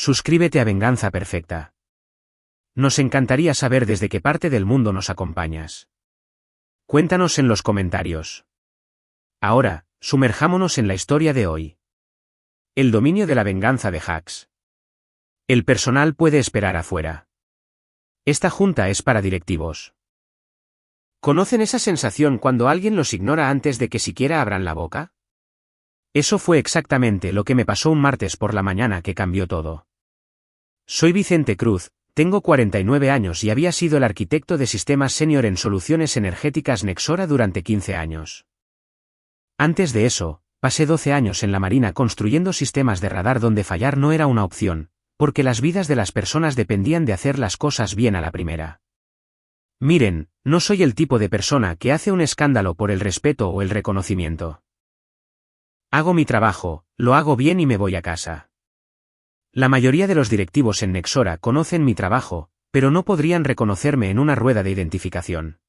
Suscríbete a Venganza Perfecta. Nos encantaría saber desde qué parte del mundo nos acompañas. Cuéntanos en los comentarios. Ahora, sumerjámonos en la historia de hoy. El dominio de la venganza de Hacks. El personal puede esperar afuera. Esta junta es para directivos. ¿Conocen esa sensación cuando alguien los ignora antes de que siquiera abran la boca? Eso fue exactamente lo que me pasó un martes por la mañana que cambió todo. Soy Vicente Cruz, tengo 49 años y había sido el arquitecto de sistemas senior en soluciones energéticas Nexora durante 15 años. Antes de eso, pasé 12 años en la Marina construyendo sistemas de radar donde fallar no era una opción, porque las vidas de las personas dependían de hacer las cosas bien a la primera. Miren, no soy el tipo de persona que hace un escándalo por el respeto o el reconocimiento. Hago mi trabajo, lo hago bien y me voy a casa. La mayoría de los directivos en Nexora conocen mi trabajo, pero no podrían reconocerme en una rueda de identificación.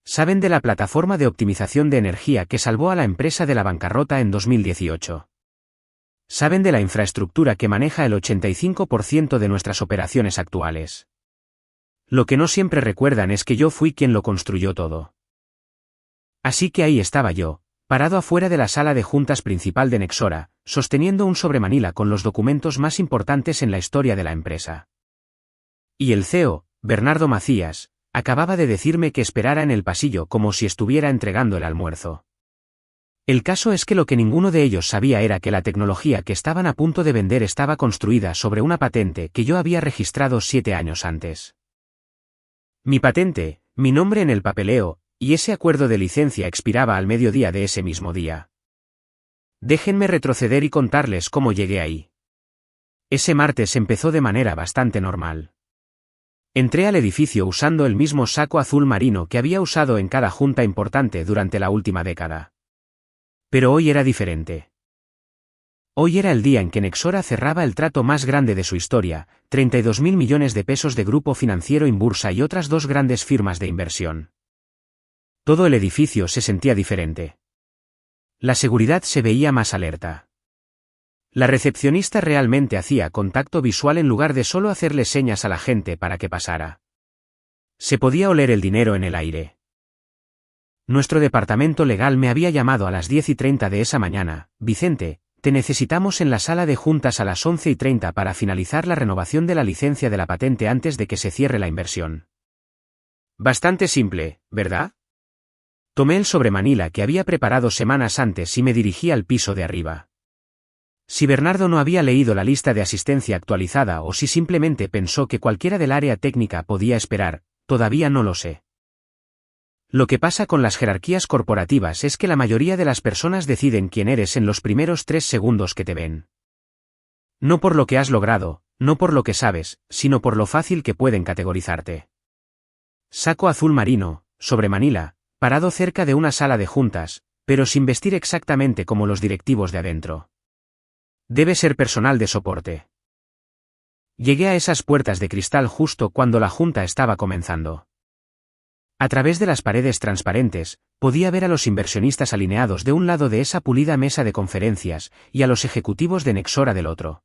Saben de la plataforma de optimización de energía que salvó a la empresa de la bancarrota en 2018. Saben de la infraestructura que maneja el 85% de nuestras operaciones actuales. Lo que no siempre recuerdan es que yo fui quien lo construyó todo. Así que ahí estaba yo, parado afuera de la sala de juntas principal de Nexora, sosteniendo un sobremanila con los documentos más importantes en la historia de la empresa. Y el CEO, Bernardo Macías, acababa de decirme que esperara en el pasillo como si estuviera entregando el almuerzo. El caso es que lo que ninguno de ellos sabía era que la tecnología que estaban a punto de vender estaba construida sobre una patente que yo había registrado 7 años antes. Mi patente, mi nombre en el papeleo, y ese acuerdo de licencia expiraba al mediodía de ese mismo día. Déjenme retroceder y contarles cómo llegué ahí. Ese martes empezó de manera bastante normal. Entré al edificio usando el mismo saco azul marino que había usado en cada junta importante durante la última década. Pero hoy era diferente. Hoy era el día en que Nexora cerraba el trato más grande de su historia, 32.000 millones de pesos de grupo financiero Inbursa y otras 2 grandes firmas de inversión. Todo el edificio se sentía diferente. La seguridad se veía más alerta. La recepcionista realmente hacía contacto visual en lugar de solo hacerle señas a la gente para que pasara. Se podía oler el dinero en el aire. Nuestro departamento legal me había llamado a las 10:30 de esa mañana. Vicente, te necesitamos en la sala de juntas a las 11:30 para finalizar la renovación de la licencia de la patente antes de que se cierre la inversión. Bastante simple, ¿verdad? Tomé el sobremanila que había preparado semanas antes y me dirigí al piso de arriba. Si Bernardo no había leído la lista de asistencia actualizada o si simplemente pensó que cualquiera del área técnica podía esperar, todavía no lo sé. Lo que pasa con las jerarquías corporativas es que la mayoría de las personas deciden quién eres en los primeros 3 segundos que te ven. No por lo que has logrado, no por lo que sabes, sino por lo fácil que pueden categorizarte. Saco azul marino, sobremanila, parado cerca de una sala de juntas, pero sin vestir exactamente como los directivos de adentro. Debe ser personal de soporte. Llegué a esas puertas de cristal justo cuando la junta estaba comenzando. A través de las paredes transparentes, podía ver a los inversionistas alineados de un lado de esa pulida mesa de conferencias, y a los ejecutivos de Nexora del otro.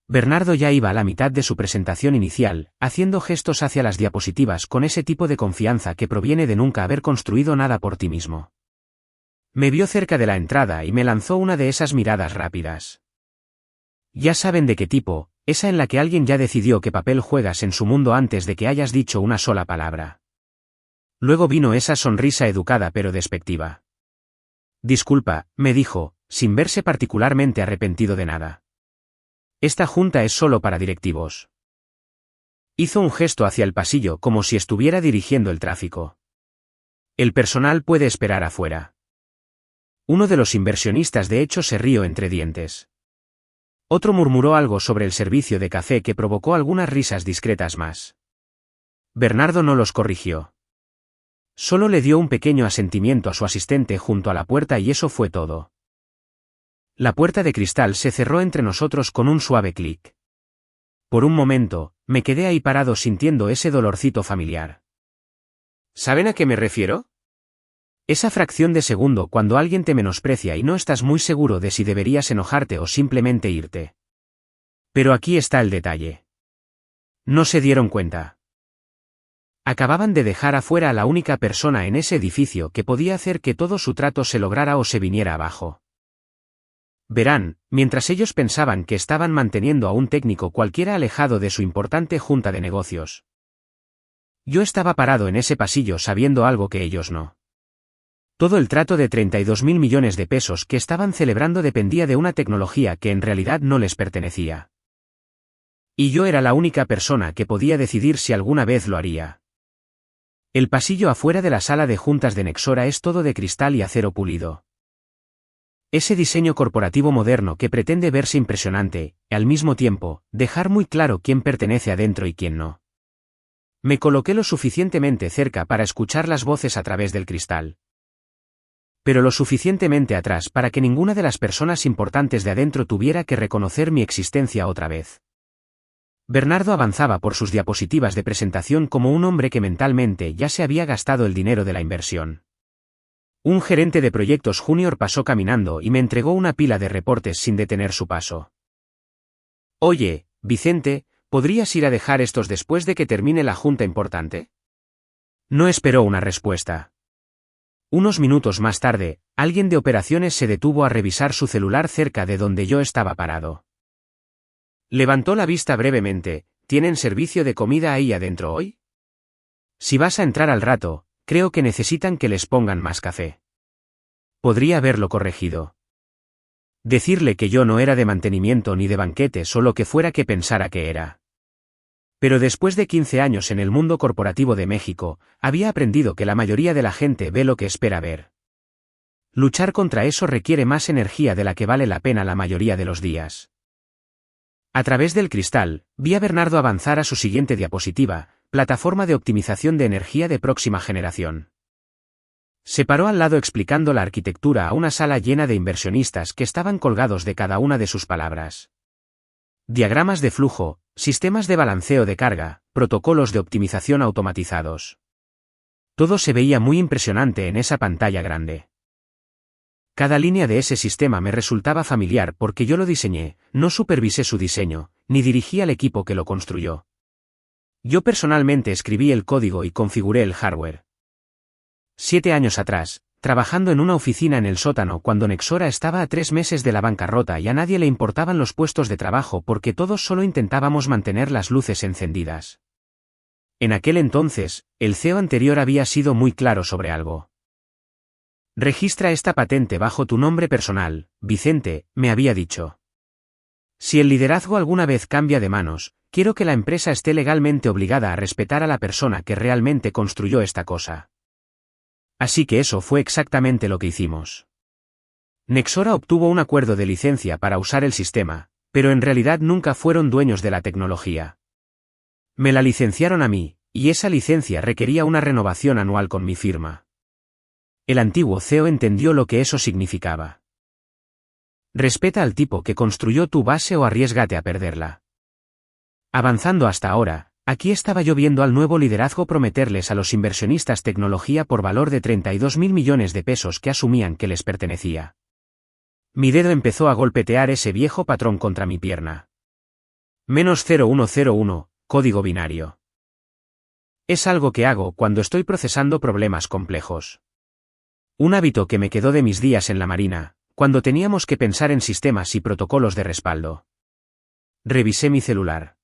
Bernardo ya iba a la mitad de su presentación inicial, haciendo gestos hacia las diapositivas con ese tipo de confianza que proviene de nunca haber construido nada por ti mismo. Me vio cerca de la entrada y me lanzó una de esas miradas rápidas. Ya saben de qué tipo, esa en la que alguien ya decidió qué papel juegas en su mundo antes de que hayas dicho una sola palabra. Luego vino esa sonrisa educada pero despectiva. Disculpa, me dijo, sin verse particularmente arrepentido de nada. Esta junta es solo para directivos. Hizo un gesto hacia el pasillo como si estuviera dirigiendo el tráfico. El personal puede esperar afuera. Uno de los inversionistas de hecho se rió entre dientes. Otro murmuró algo sobre el servicio de café que provocó algunas risas discretas más. Bernardo no los corrigió. Solo le dio un pequeño asentimiento a su asistente junto a la puerta y eso fue todo. La puerta de cristal se cerró entre nosotros con un suave clic. Por un momento, me quedé ahí parado sintiendo ese dolorcito familiar. ¿Saben a qué me refiero? Esa fracción de segundo cuando alguien te menosprecia y no estás muy seguro de si deberías enojarte o simplemente irte. Pero aquí está el detalle. No se dieron cuenta. Acababan de dejar afuera a la única persona en ese edificio que podía hacer que todo su trato se lograra o se viniera abajo. Verán, mientras ellos pensaban que estaban manteniendo a un técnico cualquiera alejado de su importante junta de negocios. Yo estaba parado en ese pasillo sabiendo algo que ellos no. Todo el trato de 32.000 millones de pesos que estaban celebrando dependía de una tecnología que en realidad no les pertenecía. Y yo era la única persona que podía decidir si alguna vez lo haría. El pasillo afuera de la sala de juntas de Nexora es todo de cristal y acero pulido. Ese diseño corporativo moderno que pretende verse impresionante, y al mismo tiempo, dejar muy claro quién pertenece adentro y quién no. Me coloqué lo suficientemente cerca para escuchar las voces a través del cristal. Pero lo suficientemente atrás para que ninguna de las personas importantes de adentro tuviera que reconocer mi existencia otra vez. Bernardo avanzaba por sus diapositivas de presentación como un hombre que mentalmente ya se había gastado el dinero de la inversión. Un gerente de proyectos junior pasó caminando y me entregó una pila de reportes sin detener su paso. Oye, Vicente, ¿podrías ir a dejar estos después de que termine la junta importante? No esperó una respuesta. Unos minutos más tarde, alguien de operaciones se detuvo a revisar su celular cerca de donde yo estaba parado. Levantó la vista brevemente. ¿Tienen servicio de comida ahí adentro hoy? Si vas a entrar al rato, creo que necesitan que les pongan más café. Podría haberlo corregido. Decirle que yo no era de mantenimiento ni de banquetes o lo que fuera que pensara que era. Pero después de 15 años en el mundo corporativo de México, había aprendido que la mayoría de la gente ve lo que espera ver. Luchar contra eso requiere más energía de la que vale la pena la mayoría de los días. A través del cristal, vi a Bernardo avanzar a su siguiente diapositiva, plataforma de optimización de energía de próxima generación. Se paró al lado explicando la arquitectura a una sala llena de inversionistas que estaban colgados de cada una de sus palabras. Diagramas de flujo, sistemas de balanceo de carga, protocolos de optimización automatizados. Todo se veía muy impresionante en esa pantalla grande. Cada línea de ese sistema me resultaba familiar porque yo lo diseñé, no supervisé su diseño, ni dirigí al equipo que lo construyó. Yo personalmente escribí el código y configuré el hardware. 7 años atrás, trabajando en una oficina en el sótano cuando Nexora estaba a 3 meses de la bancarrota y a nadie le importaban los puestos de trabajo porque todos solo intentábamos mantener las luces encendidas. En aquel entonces, el CEO anterior había sido muy claro sobre algo. Registra esta patente bajo tu nombre personal, Vicente, me había dicho. Si el liderazgo alguna vez cambia de manos, quiero que la empresa esté legalmente obligada a respetar a la persona que realmente construyó esta cosa. Así que eso fue exactamente lo que hicimos. Nexora obtuvo un acuerdo de licencia para usar el sistema, pero en realidad nunca fueron dueños de la tecnología. Me la licenciaron a mí, y esa licencia requería una renovación anual con mi firma. El antiguo CEO entendió lo que eso significaba. Respeta al tipo que construyó tu base o arriésgate a perderla. Avanzando hasta ahora, aquí estaba yo viendo al nuevo liderazgo prometerles a los inversionistas tecnología por valor de 32.000 millones de pesos que asumían que les pertenecía. Mi dedo empezó a golpetear ese viejo patrón contra mi pierna. -0101, código binario. Es algo que hago cuando estoy procesando problemas complejos. Un hábito que me quedó de mis días en la Marina, cuando teníamos que pensar en sistemas y protocolos de respaldo. Revisé mi celular.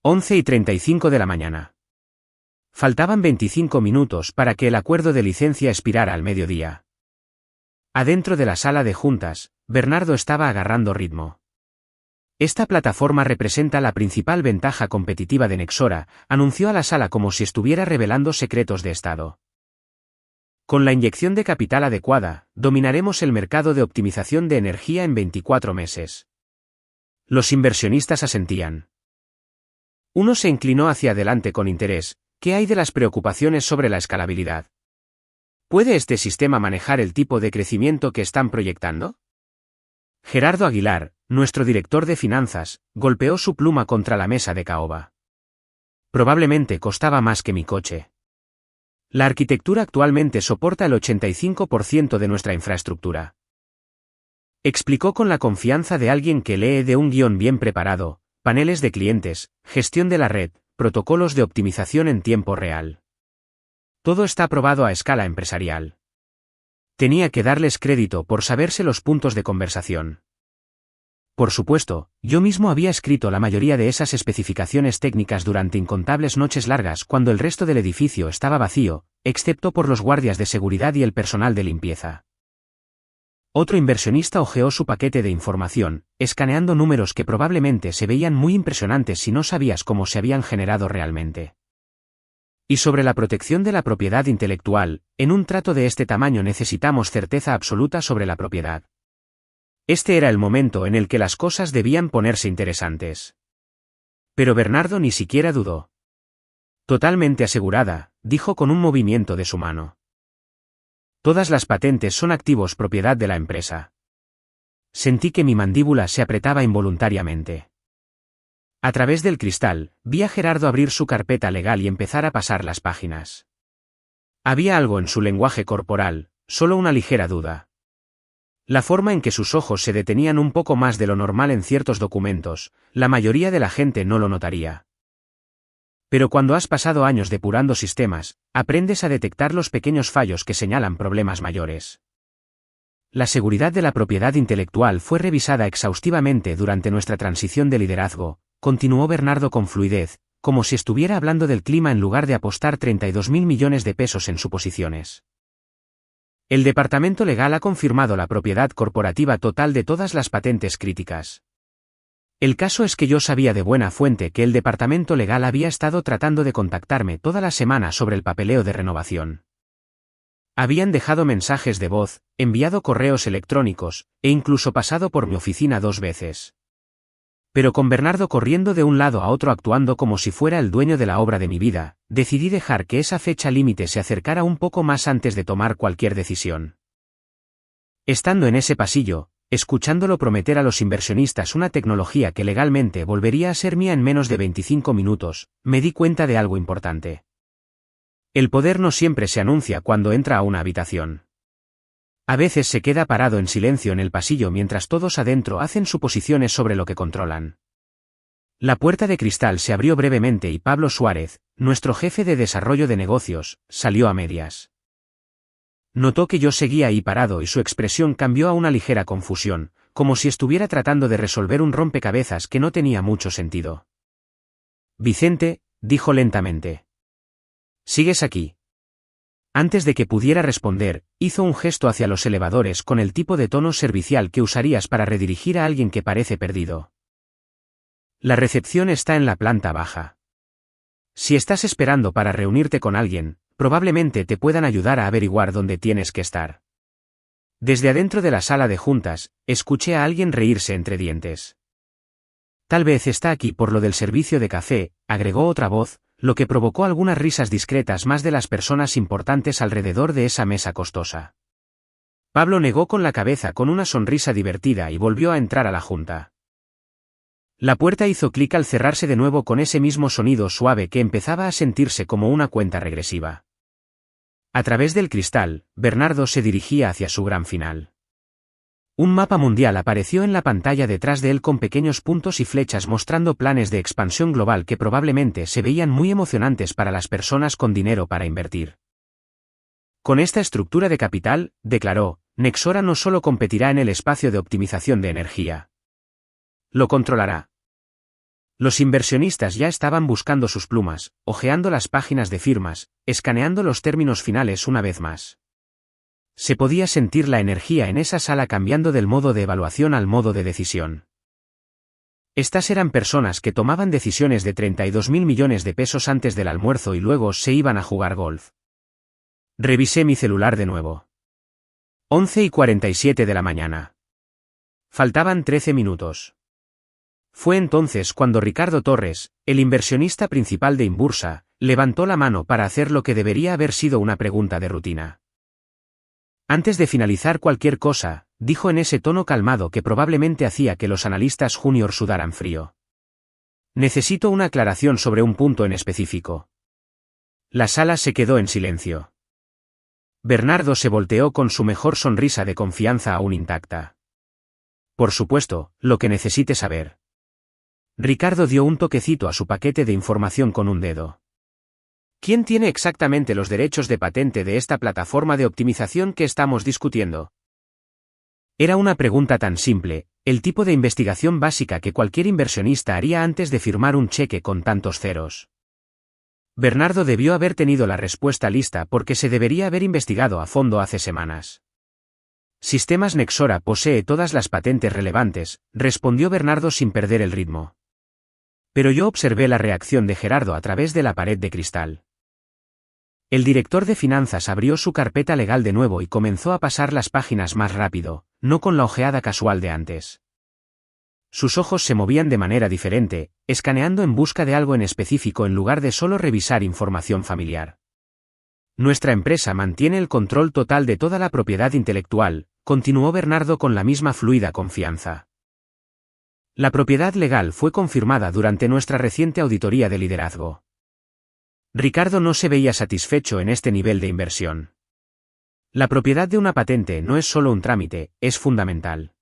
11:35 de la mañana. Faltaban 25 minutos para que el acuerdo de licencia expirara al mediodía. Adentro de la sala de juntas, Bernardo estaba agarrando ritmo. Esta plataforma representa la principal ventaja competitiva de Nexora, anunció a la sala como si estuviera revelando secretos de Estado. Con la inyección de capital adecuada, dominaremos el mercado de optimización de energía en 24 meses. Los inversionistas asentían. Uno se inclinó hacia adelante con interés. ¿Qué hay de las preocupaciones sobre la escalabilidad? ¿Puede este sistema manejar el tipo de crecimiento que están proyectando? Gerardo Aguilar, nuestro director de finanzas, golpeó su pluma contra la mesa de caoba. Probablemente costaba más que mi coche. La arquitectura actualmente soporta el 85% de nuestra infraestructura. Explicó con la confianza de alguien que lee de un guión bien preparado. paneles de clientes, gestión de la red, protocolos de optimización en tiempo real. Todo está aprobado a escala empresarial. Tenía que darles crédito por saberse los puntos de conversación. Por supuesto, yo mismo había escrito la mayoría de esas especificaciones técnicas durante incontables noches largas cuando el resto del edificio estaba vacío, excepto por los guardias de seguridad y el personal de limpieza. Otro inversionista hojeó su paquete de información, escaneando números que probablemente se veían muy impresionantes si no sabías cómo se habían generado realmente. Y sobre la protección de la propiedad intelectual, en un trato de este tamaño necesitamos certeza absoluta sobre la propiedad. Este era el momento en el que las cosas debían ponerse interesantes. Pero Bernardo ni siquiera dudó. Totalmente asegurada, dijo con un movimiento de su mano. Todas las patentes son activos propiedad de la empresa. Sentí que mi mandíbula se apretaba involuntariamente. A través del cristal, vi a Gerardo abrir su carpeta legal y empezar a pasar las páginas. Había algo en su lenguaje corporal, solo una ligera duda. La forma en que sus ojos se detenían un poco más de lo normal en ciertos documentos, la mayoría de la gente no lo notaría. Pero cuando has pasado años depurando sistemas, aprendes a detectar los pequeños fallos que señalan problemas mayores. La seguridad de la propiedad intelectual fue revisada exhaustivamente durante nuestra transición de liderazgo, continuó Bernardo con fluidez, como si estuviera hablando del clima en lugar de apostar 32.000 millones de pesos en suposiciones. El departamento legal ha confirmado la propiedad corporativa total de todas las patentes críticas. El caso es que yo sabía de buena fuente que el departamento legal había estado tratando de contactarme toda la semana sobre el papeleo de renovación. Habían dejado mensajes de voz, enviado correos electrónicos, e incluso pasado por mi oficina 2 veces. Pero con Bernardo corriendo de un lado a otro actuando como si fuera el dueño de la obra de mi vida, decidí dejar que esa fecha límite se acercara un poco más antes de tomar cualquier decisión. Estando en ese pasillo, escuchándolo prometer a los inversionistas una tecnología que legalmente volvería a ser mía en menos de 25 minutos, me di cuenta de algo importante. El poder no siempre se anuncia cuando entra a una habitación. A veces se queda parado en silencio en el pasillo mientras todos adentro hacen suposiciones sobre lo que controlan. La puerta de cristal se abrió brevemente y Pablo Suárez, nuestro jefe de desarrollo de negocios, salió a medias. Notó que yo seguía ahí parado y su expresión cambió a una ligera confusión, como si estuviera tratando de resolver un rompecabezas que no tenía mucho sentido. Vicente, dijo lentamente. ¿Sigues aquí? Antes de que pudiera responder, hizo un gesto hacia los elevadores con el tipo de tono servicial que usarías para redirigir a alguien que parece perdido. La recepción está en la planta baja. Si estás esperando para reunirte con alguien, probablemente te puedan ayudar a averiguar dónde tienes que estar. Desde adentro de la sala de juntas, escuché a alguien reírse entre dientes. Tal vez está aquí por lo del servicio de café, agregó otra voz, lo que provocó algunas risas discretas más de las personas importantes alrededor de esa mesa costosa. Pablo negó con la cabeza con una sonrisa divertida y volvió a entrar a la junta. La puerta hizo clic al cerrarse de nuevo con ese mismo sonido suave que empezaba a sentirse como una cuenta regresiva. A través del cristal, Bernardo se dirigía hacia su gran final. Un mapa mundial apareció en la pantalla detrás de él con pequeños puntos y flechas mostrando planes de expansión global que probablemente se veían muy emocionantes para las personas con dinero para invertir. Con esta estructura de capital, declaró, Nexora no solo competirá en el espacio de optimización de energía. Lo controlará. Los inversionistas ya estaban buscando sus plumas, hojeando las páginas de firmas, escaneando los términos finales una vez más. Se podía sentir la energía en esa sala cambiando del modo de evaluación al modo de decisión. Estas eran personas que tomaban decisiones de 32.000 millones de pesos antes del almuerzo y luego se iban a jugar golf. Revisé mi celular de nuevo. 11:47 de la mañana. Faltaban 13 minutos. Fue entonces cuando Ricardo Torres, el inversionista principal de Inbursa, levantó la mano para hacer lo que debería haber sido una pregunta de rutina. Antes de finalizar cualquier cosa, dijo en ese tono calmado que probablemente hacía que los analistas junior sudaran frío. Necesito una aclaración sobre un punto en específico. La sala se quedó en silencio. Bernardo se volteó con su mejor sonrisa de confianza aún intacta. Por supuesto, lo que necesite saber. Ricardo dio un toquecito a su paquete de información con un dedo. ¿Quién tiene exactamente los derechos de patente de esta plataforma de optimización que estamos discutiendo? Era una pregunta tan simple, el tipo de investigación básica que cualquier inversionista haría antes de firmar un cheque con tantos ceros. Bernardo debió haber tenido la respuesta lista porque se debería haber investigado a fondo hace semanas. Sistemas Nexora posee todas las patentes relevantes, respondió Bernardo sin perder el ritmo. Pero yo observé la reacción de Gerardo a través de la pared de cristal. El director de finanzas abrió su carpeta legal de nuevo y comenzó a pasar las páginas más rápido, no con la ojeada casual de antes. Sus ojos se movían de manera diferente, escaneando en busca de algo en específico en lugar de solo revisar información familiar. Nuestra empresa mantiene el control total de toda la propiedad intelectual, continuó Bernardo con la misma fluida confianza. La propiedad legal fue confirmada durante nuestra reciente auditoría de liderazgo. Ricardo no se veía satisfecho en este nivel de inversión. La propiedad de una patente no es solo un trámite, es fundamental.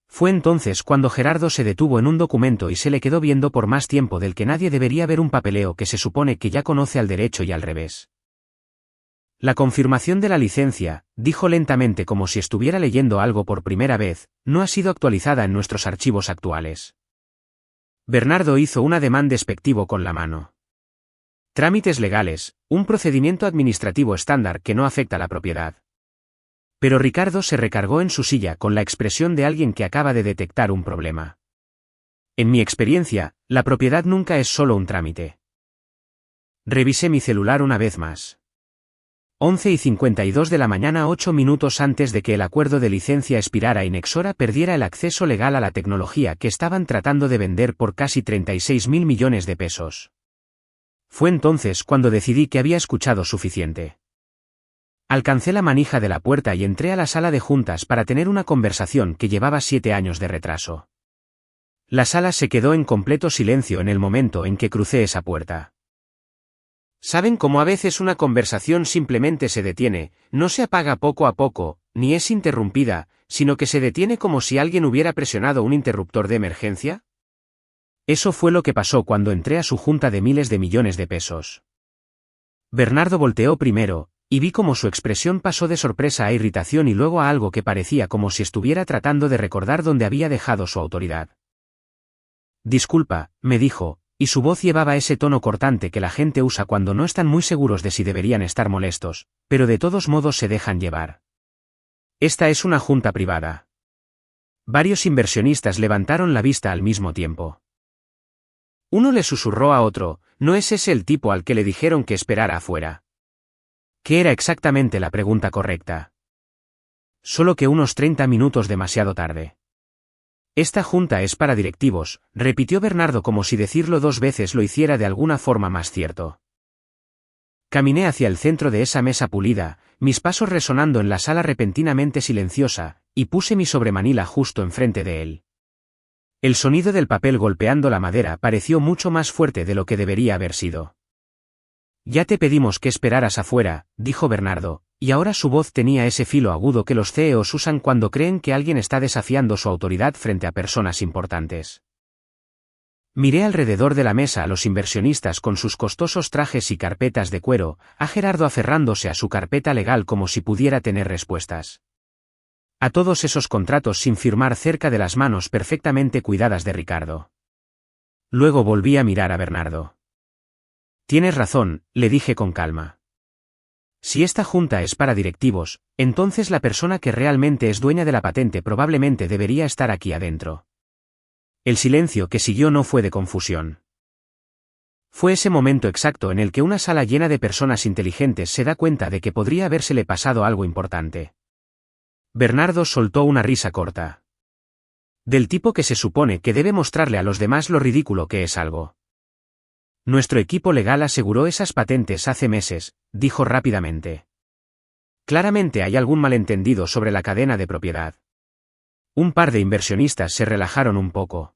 Fue entonces cuando Gerardo se detuvo en un documento y se le quedó viendo por más tiempo del que nadie debería ver un papeleo que se supone que ya conoce al derecho y al revés. La confirmación de la licencia, dijo lentamente como si estuviera leyendo algo por primera vez, no ha sido actualizada en nuestros archivos actuales. Bernardo hizo un ademán despectivo con la mano. Trámites legales, un procedimiento administrativo estándar que no afecta a la propiedad. Pero Ricardo se recargó en su silla con la expresión de alguien que acaba de detectar un problema. En mi experiencia, la propiedad nunca es solo un trámite. Revisé mi celular una vez más. 11:52 de la mañana, 8 minutos antes de que el acuerdo de licencia expirara y Nexora perdiera el acceso legal a la tecnología que estaban tratando de vender por casi 36.000 millones de pesos. Fue entonces cuando decidí que había escuchado suficiente. Alcancé la manija de la puerta y entré a la sala de juntas para tener una conversación que llevaba 7 años de retraso. La sala se quedó en completo silencio en el momento en que crucé esa puerta. ¿Saben cómo a veces una conversación simplemente se detiene, no se apaga poco a poco, ni es interrumpida, sino que se detiene como si alguien hubiera presionado un interruptor de emergencia? Eso fue lo que pasó cuando entré a su junta de miles de millones de pesos. Bernardo volteó primero, y vi cómo su expresión pasó de sorpresa a irritación y luego a algo que parecía como si estuviera tratando de recordar dónde había dejado su autoridad. Disculpa, me dijo, y su voz llevaba ese tono cortante que la gente usa cuando no están muy seguros de si deberían estar molestos, pero de todos modos se dejan llevar. Esta es una junta privada. Varios inversionistas levantaron la vista al mismo tiempo. Uno le susurró a otro, ¿no es ese el tipo al que le dijeron que esperara afuera? ¿Qué era exactamente la pregunta correcta? Solo que unos 30 minutos demasiado tarde. Esta junta es para directivos, repitió Bernardo como si decirlo 2 veces lo hiciera de alguna forma más cierto. Caminé hacia el centro de esa mesa pulida, mis pasos resonando en la sala repentinamente silenciosa, y puse mi sobremanila justo enfrente de él. El sonido del papel golpeando la madera pareció mucho más fuerte de lo que debería haber sido. Ya te pedimos que esperaras afuera, dijo Bernardo, y ahora su voz tenía ese filo agudo que los CEOs usan cuando creen que alguien está desafiando su autoridad frente a personas importantes. Miré alrededor de la mesa a los inversionistas con sus costosos trajes y carpetas de cuero, a Gerardo aferrándose a su carpeta legal como si pudiera tener respuestas. A todos esos contratos sin firmar cerca de las manos perfectamente cuidadas de Ricardo. Luego volví a mirar a Bernardo. Tienes razón, le dije con calma. Si esta junta es para directivos, entonces la persona que realmente es dueña de la patente probablemente debería estar aquí adentro. El silencio que siguió no fue de confusión. Fue ese momento exacto en el que una sala llena de personas inteligentes se da cuenta de que podría habérsele pasado algo importante. Bernardo soltó una risa corta. Del tipo que se supone que debe mostrarle a los demás lo ridículo que es algo. Nuestro equipo legal aseguró esas patentes hace meses, dijo rápidamente. Claramente hay algún malentendido sobre la cadena de propiedad. Un par de inversionistas se relajaron un poco.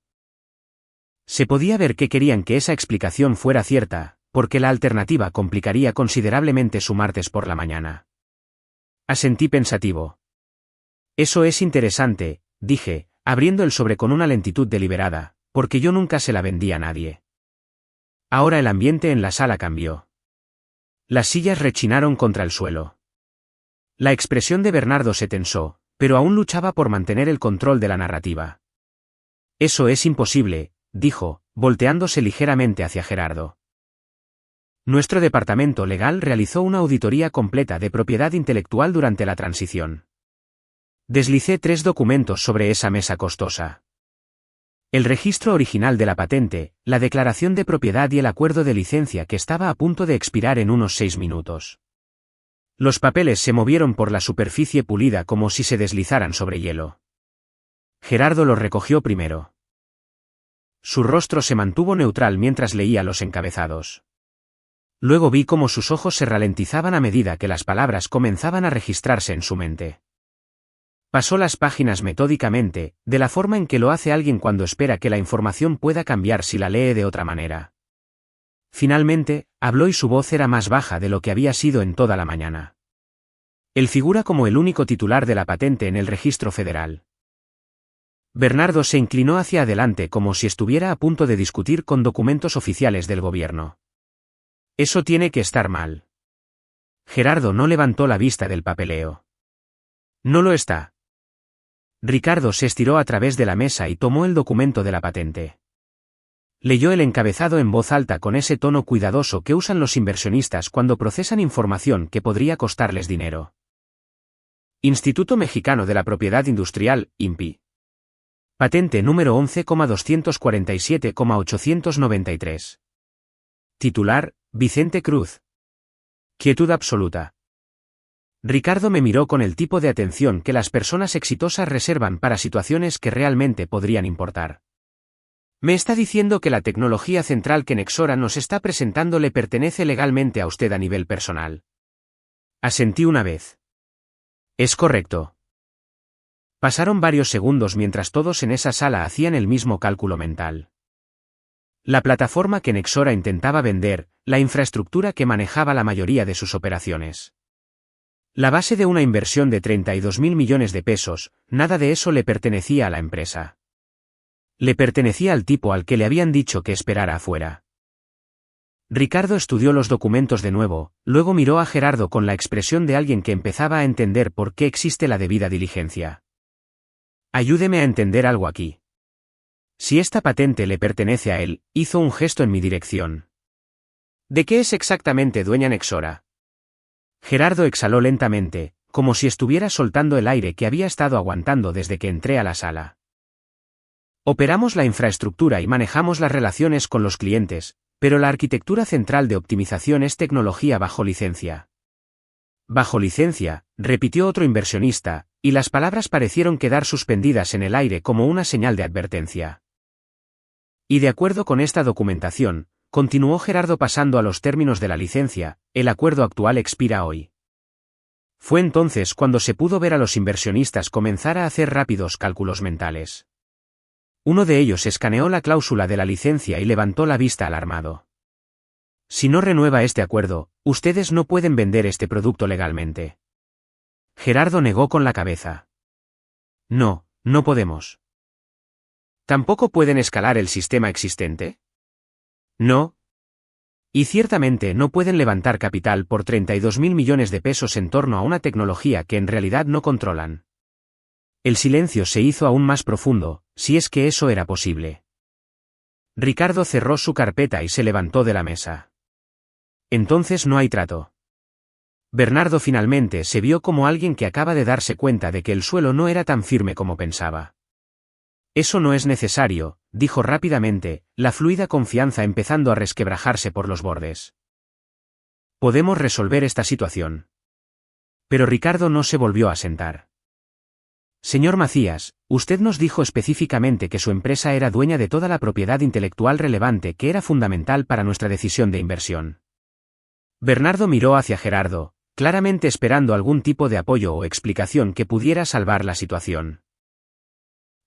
Se podía ver que querían que esa explicación fuera cierta, porque la alternativa complicaría considerablemente su martes por la mañana. Asentí pensativo. Eso es interesante, dije, abriendo el sobre con una lentitud deliberada, porque yo nunca se la vendí a nadie. Ahora el ambiente en la sala cambió. Las sillas rechinaron contra el suelo. La expresión de Bernardo se tensó, pero aún luchaba por mantener el control de la narrativa. Eso es imposible, dijo, volteándose ligeramente hacia Gerardo. Nuestro departamento legal realizó una auditoría completa de propiedad intelectual durante la transición. Deslicé 3 documentos sobre esa mesa costosa. El registro original de la patente, la declaración de propiedad y el acuerdo de licencia que estaba a punto de expirar en unos 6 minutos. Los papeles se movieron por la superficie pulida como si se deslizaran sobre hielo. Gerardo los recogió primero. Su rostro se mantuvo neutral mientras leía los encabezados. Luego vi cómo sus ojos se ralentizaban a medida que las palabras comenzaban a registrarse en su mente. Pasó las páginas metódicamente, de la forma en que lo hace alguien cuando espera que la información pueda cambiar si la lee de otra manera. Finalmente, habló y su voz era más baja de lo que había sido en toda la mañana. Él figura como el único titular de la patente en el registro federal. Bernardo se inclinó hacia adelante como si estuviera a punto de discutir con documentos oficiales del gobierno. Eso tiene que estar mal. Gerardo no levantó la vista del papeleo. No lo está. Ricardo se estiró a través de la mesa y tomó el documento de la patente. Leyó el encabezado en voz alta con ese tono cuidadoso que usan los inversionistas cuando procesan información que podría costarles dinero. Instituto Mexicano de la Propiedad Industrial, INPI. Patente número 11,247,893. Titular, Vicente Cruz. Quietud absoluta. Ricardo me miró con el tipo de atención que las personas exitosas reservan para situaciones que realmente podrían importar. Me está diciendo que la tecnología central que Nexora nos está presentando le pertenece legalmente a usted a nivel personal. Asentí una vez. Es correcto. Pasaron varios segundos mientras todos en esa sala hacían el mismo cálculo mental. La plataforma que Nexora intentaba vender, la infraestructura que manejaba la mayoría de sus operaciones. La base de una inversión de 32.000 millones de pesos, nada de eso le pertenecía a la empresa. Le pertenecía al tipo al que le habían dicho que esperara afuera. Ricardo estudió los documentos de nuevo, luego miró a Gerardo con la expresión de alguien que empezaba a entender por qué existe la debida diligencia. Ayúdeme a entender algo aquí. Si esta patente le pertenece a él, hizo un gesto en mi dirección. ¿De qué es exactamente dueña Nexora? Gerardo exhaló lentamente, como si estuviera soltando el aire que había estado aguantando desde que entré a la sala. Operamos la infraestructura y manejamos las relaciones con los clientes, pero la arquitectura central de optimización es tecnología bajo licencia. Bajo licencia, repitió otro inversionista, y las palabras parecieron quedar suspendidas en el aire como una señal de advertencia. Y de acuerdo con esta documentación, continuó Gerardo pasando a los términos de la licencia, el acuerdo actual expira hoy. Fue entonces cuando se pudo ver a los inversionistas comenzar a hacer rápidos cálculos mentales. Uno de ellos escaneó la cláusula de la licencia y levantó la vista alarmado. Si no renueva este acuerdo, ustedes no pueden vender este producto legalmente. Gerardo negó con la cabeza. No, no podemos. ¿Tampoco pueden escalar el sistema existente? No. Y ciertamente no pueden levantar capital por 32.000 millones de pesos en torno a una tecnología que en realidad no controlan. El silencio se hizo aún más profundo, si es que eso era posible. Ricardo cerró su carpeta y se levantó de la mesa. Entonces no hay trato. Bernardo finalmente se vio como alguien que acaba de darse cuenta de que el suelo no era tan firme como pensaba. Eso no es necesario, dijo rápidamente, la fluida confianza empezando a resquebrajarse por los bordes. Podemos resolver esta situación. Pero Ricardo no se volvió a sentar. Señor Macías, usted nos dijo específicamente que su empresa era dueña de toda la propiedad intelectual relevante que era fundamental para nuestra decisión de inversión. Bernardo miró hacia Gerardo, claramente esperando algún tipo de apoyo o explicación que pudiera salvar la situación.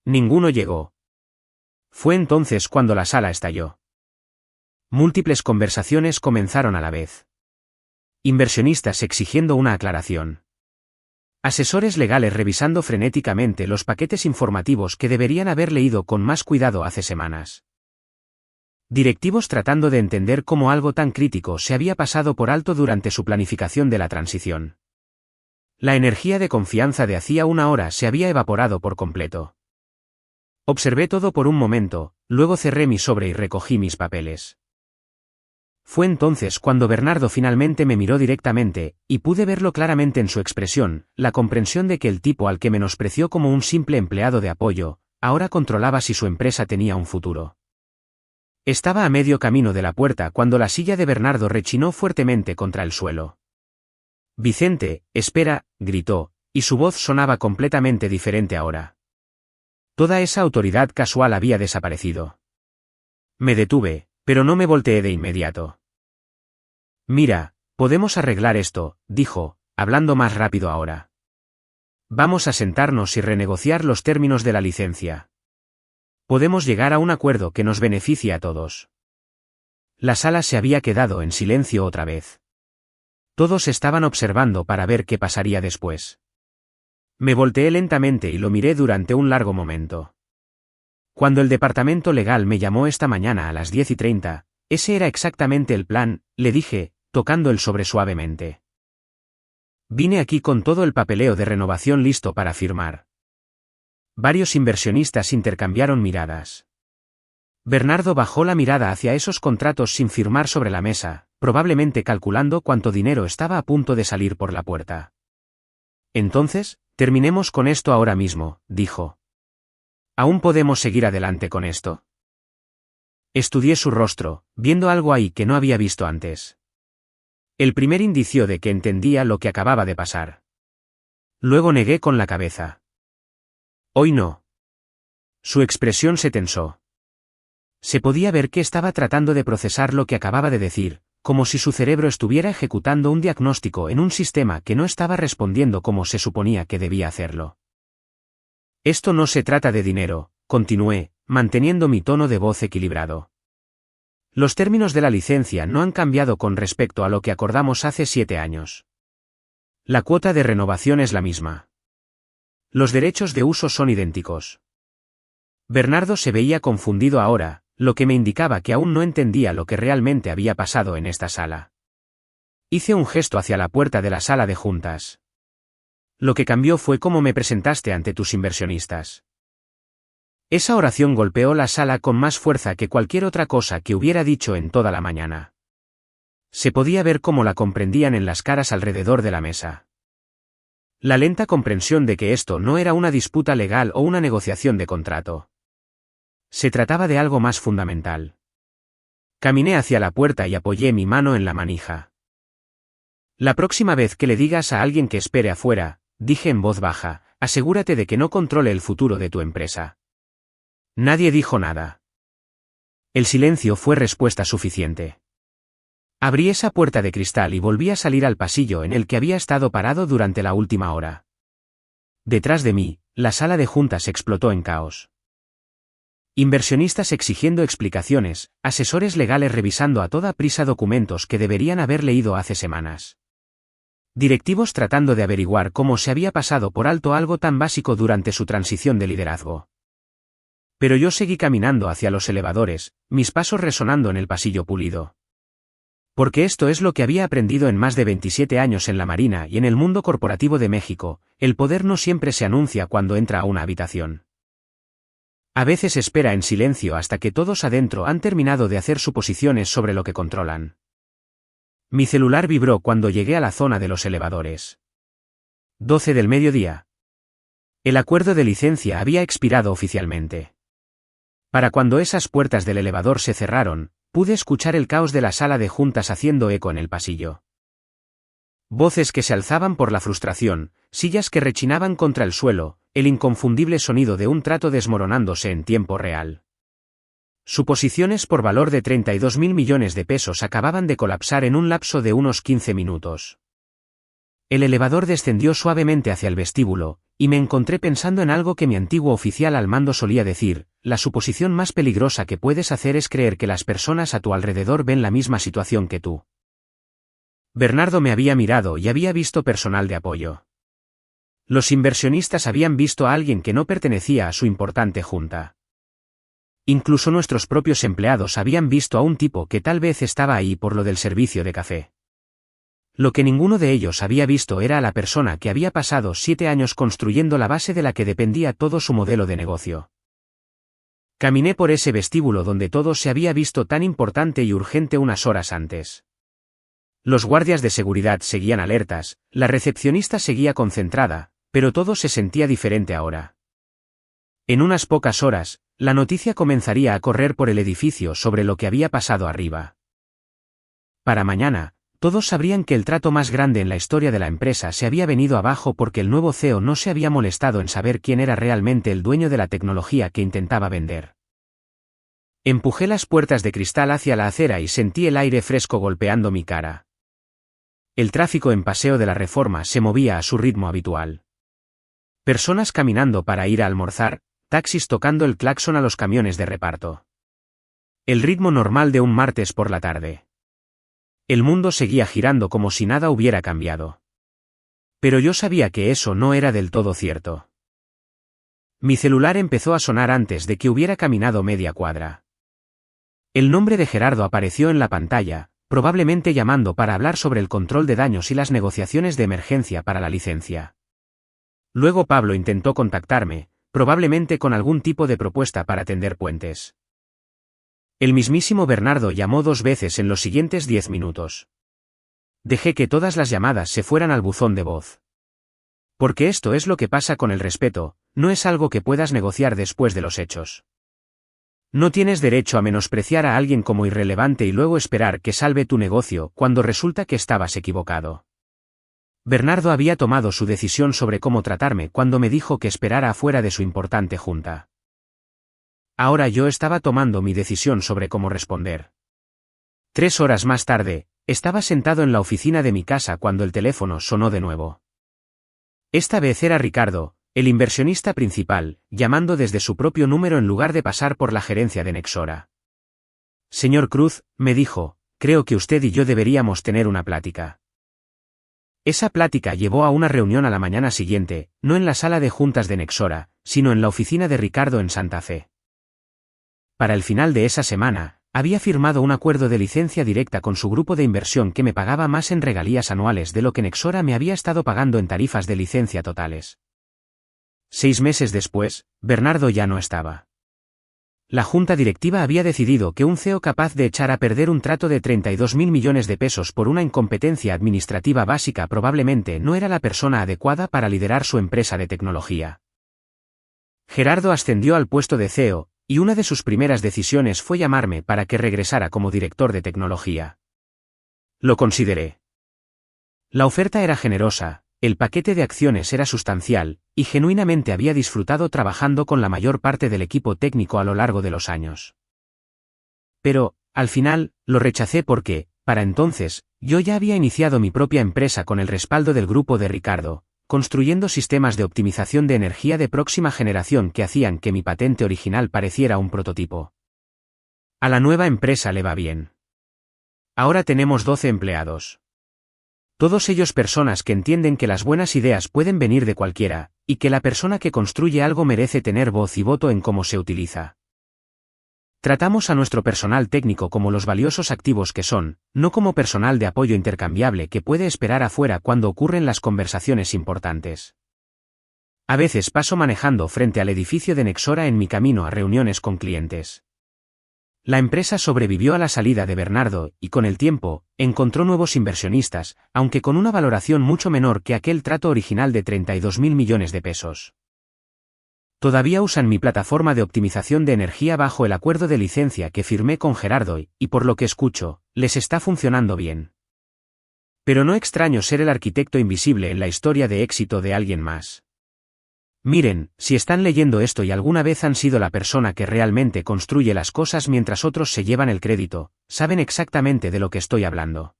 Ninguno llegó. Fue entonces cuando la sala estalló. Múltiples conversaciones comenzaron a la vez. Inversionistas exigiendo una aclaración. Asesores legales revisando frenéticamente los paquetes informativos que deberían haber leído con más cuidado hace semanas. Directivos tratando de entender cómo algo tan crítico se había pasado por alto durante su planificación de la transición. La energía de confianza de hacía una hora se había evaporado por completo. Observé todo por un momento, luego cerré mi sobre y recogí mis papeles. Fue entonces cuando Bernardo finalmente me miró directamente, y pude verlo claramente en su expresión, la comprensión de que el tipo al que menospreció como un simple empleado de apoyo, ahora controlaba si su empresa tenía un futuro. Estaba a medio camino de la puerta cuando la silla de Bernardo rechinó fuertemente contra el suelo. «Vicente, espera», gritó, y su voz sonaba completamente diferente ahora. Toda esa autoridad casual había desaparecido. Me detuve, pero no me volteé de inmediato. «Mira, podemos arreglar esto», dijo, hablando más rápido ahora. «Vamos a sentarnos y renegociar los términos de la licencia. Podemos llegar a un acuerdo que nos beneficie a todos». La sala se había quedado en silencio otra vez. Todos estaban observando para ver qué pasaría después. Me volteé lentamente y lo miré durante un largo momento. Cuando el departamento legal me llamó esta mañana a las 10:30, ese era exactamente el plan, le dije, tocando el sobre suavemente. Vine aquí con todo el papeleo de renovación listo para firmar. Varios inversionistas intercambiaron miradas. Bernardo bajó la mirada hacia esos contratos sin firmar sobre la mesa, probablemente calculando cuánto dinero estaba a punto de salir por la puerta. Entonces, terminemos con esto ahora mismo, dijo. ¿Aún podemos seguir adelante con esto? Estudié su rostro, viendo algo ahí que no había visto antes. El primer indicio de que entendía lo que acababa de pasar. Luego negué con la cabeza. Hoy no. Su expresión se tensó. Se podía ver que estaba tratando de procesar lo que acababa de decir, como si su cerebro estuviera ejecutando un diagnóstico en un sistema que no estaba respondiendo como se suponía que debía hacerlo. Esto no se trata de dinero, continué, manteniendo mi tono de voz equilibrado. Los términos de la licencia no han cambiado con respecto a lo que acordamos hace 7 años. La cuota de renovación es la misma. Los derechos de uso son idénticos. Bernardo se veía confundido ahora, lo que me indicaba que aún no entendía lo que realmente había pasado en esta sala. Hice un gesto hacia la puerta de la sala de juntas. Lo que cambió fue cómo me presentaste ante tus inversionistas. Esa oración golpeó la sala con más fuerza que cualquier otra cosa que hubiera dicho en toda la mañana. Se podía ver cómo la comprendían en las caras alrededor de la mesa. La lenta comprensión de que esto no era una disputa legal o una negociación de contrato. Se trataba de algo más fundamental. Caminé hacia la puerta y apoyé mi mano en la manija. La próxima vez que le digas a alguien que espere afuera, dije en voz baja, asegúrate de que no controle el futuro de tu empresa. Nadie dijo nada. El silencio fue respuesta suficiente. Abrí esa puerta de cristal y volví a salir al pasillo en el que había estado parado durante la última hora. Detrás de mí, la sala de juntas explotó en caos. Inversionistas exigiendo explicaciones, asesores legales revisando a toda prisa documentos que deberían haber leído hace semanas. Directivos tratando de averiguar cómo se había pasado por alto algo tan básico durante su transición de liderazgo. Pero yo seguí caminando hacia los elevadores, mis pasos resonando en el pasillo pulido. Porque esto es lo que había aprendido en más de 27 años en la Marina y en el mundo corporativo de México, el poder no siempre se anuncia cuando entra a una habitación. A veces espera en silencio hasta que todos adentro han terminado de hacer suposiciones sobre lo que controlan. Mi celular vibró cuando llegué a la zona de los elevadores. 12 del mediodía. El acuerdo de licencia había expirado oficialmente. Para cuando esas puertas del elevador se cerraron, pude escuchar el caos de la sala de juntas haciendo eco en el pasillo. Voces que se alzaban por la frustración, sillas que rechinaban contra el suelo, el inconfundible sonido de un trato desmoronándose en tiempo real. Suposiciones por valor de 32.000 millones de pesos acababan de colapsar en un lapso de unos 15 minutos. El elevador descendió suavemente hacia el vestíbulo, y me encontré pensando en algo que mi antiguo oficial al mando solía decir: la suposición más peligrosa que puedes hacer es creer que las personas a tu alrededor ven la misma situación que tú. Bernardo me había mirado y había visto personal de apoyo. Los inversionistas habían visto a alguien que no pertenecía a su importante junta. Incluso nuestros propios empleados habían visto a un tipo que tal vez estaba ahí por lo del servicio de café. Lo que ninguno de ellos había visto era a la persona que había pasado 7 años construyendo la base de la que dependía todo su modelo de negocio. Caminé por ese vestíbulo donde todo se había visto tan importante y urgente unas horas antes. Los guardias de seguridad seguían alertas, la recepcionista seguía concentrada, pero todo se sentía diferente ahora. En unas pocas horas, la noticia comenzaría a correr por el edificio sobre lo que había pasado arriba. Para mañana, todos sabrían que el trato más grande en la historia de la empresa se había venido abajo porque el nuevo CEO no se había molestado en saber quién era realmente el dueño de la tecnología que intentaba vender. Empujé las puertas de cristal hacia la acera y sentí el aire fresco golpeando mi cara. El tráfico en Paseo de la Reforma se movía a su ritmo habitual. Personas caminando para ir a almorzar, taxis tocando el claxon a los camiones de reparto. El ritmo normal de un martes por la tarde. El mundo seguía girando como si nada hubiera cambiado. Pero yo sabía que eso no era del todo cierto. Mi celular empezó a sonar antes de que hubiera caminado media cuadra. El nombre de Gerardo apareció en la pantalla, probablemente llamando para hablar sobre el control de daños y las negociaciones de emergencia para la licencia. Luego Pablo intentó contactarme, probablemente con algún tipo de propuesta para tender puentes. El mismísimo Bernardo llamó 2 veces en los siguientes 10 minutos. Dejé que todas las llamadas se fueran al buzón de voz. Porque esto es lo que pasa con el respeto, no es algo que puedas negociar después de los hechos. No tienes derecho a menospreciar a alguien como irrelevante y luego esperar que salve tu negocio cuando resulta que estabas equivocado. Bernardo había tomado su decisión sobre cómo tratarme cuando me dijo que esperara afuera de su importante junta. Ahora yo estaba tomando mi decisión sobre cómo responder. 3 horas más tarde, estaba sentado en la oficina de mi casa cuando el teléfono sonó de nuevo. Esta vez era Ricardo, el inversionista principal, llamando desde su propio número en lugar de pasar por la gerencia de Nexora. Señor Cruz, me dijo, creo que usted y yo deberíamos tener una plática. Esa plática llevó a una reunión a la mañana siguiente, no en la sala de juntas de Nexora, sino en la oficina de Ricardo en Santa Fe. Para el final de esa semana, había firmado un acuerdo de licencia directa con su grupo de inversión que me pagaba más en regalías anuales de lo que Nexora me había estado pagando en tarifas de licencia totales. 6 meses después, Bernardo ya no estaba. La junta directiva había decidido que un CEO capaz de echar a perder un trato de 32.000 millones de pesos por una incompetencia administrativa básica probablemente no era la persona adecuada para liderar su empresa de tecnología. Gerardo ascendió al puesto de CEO, y una de sus primeras decisiones fue llamarme para que regresara como director de tecnología. Lo consideré. La oferta era generosa, el paquete de acciones era sustancial, y genuinamente había disfrutado trabajando con la mayor parte del equipo técnico a lo largo de los años. Pero, al final, lo rechacé porque, para entonces, yo ya había iniciado mi propia empresa con el respaldo del grupo de Ricardo, construyendo sistemas de optimización de energía de próxima generación que hacían que mi patente original pareciera un prototipo. A la nueva empresa le va bien. Ahora tenemos 12 empleados. Todos ellos personas que entienden que las buenas ideas pueden venir de cualquiera, y que la persona que construye algo merece tener voz y voto en cómo se utiliza. Tratamos a nuestro personal técnico como los valiosos activos que son, no como personal de apoyo intercambiable que puede esperar afuera cuando ocurren las conversaciones importantes. A veces paso manejando frente al edificio de Nexora en mi camino a reuniones con clientes. La empresa sobrevivió a la salida de Bernardo y con el tiempo, encontró nuevos inversionistas, aunque con una valoración mucho menor que aquel trato original de 32.000 millones de pesos. Todavía usan mi plataforma de optimización de energía bajo el acuerdo de licencia que firmé con Gerardo y por lo que escucho, les está funcionando bien. Pero no extraño ser el arquitecto invisible en la historia de éxito de alguien más. Miren, si están leyendo esto y alguna vez han sido la persona que realmente construye las cosas mientras otros se llevan el crédito, saben exactamente de lo que estoy hablando.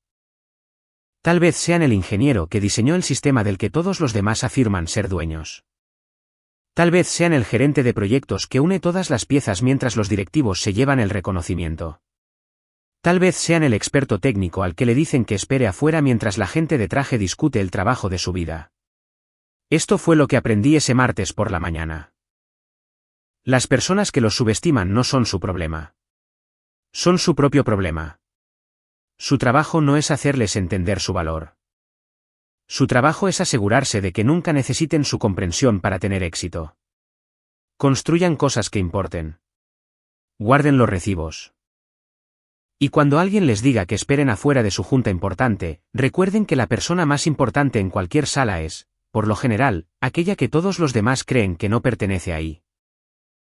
Tal vez sean el ingeniero que diseñó el sistema del que todos los demás afirman ser dueños. Tal vez sean el gerente de proyectos que une todas las piezas mientras los directivos se llevan el reconocimiento. Tal vez sean el experto técnico al que le dicen que espere afuera mientras la gente de traje discute el trabajo de su vida. Esto fue lo que aprendí ese martes por la mañana. Las personas que los subestiman no son su problema. Son su propio problema. Su trabajo no es hacerles entender su valor. Su trabajo es asegurarse de que nunca necesiten su comprensión para tener éxito. Construyan cosas que importen. Guarden los recibos. Y cuando alguien les diga que esperen afuera de su junta importante, recuerden que la persona más importante en cualquier sala es, por lo general, aquella que todos los demás creen que no pertenece ahí.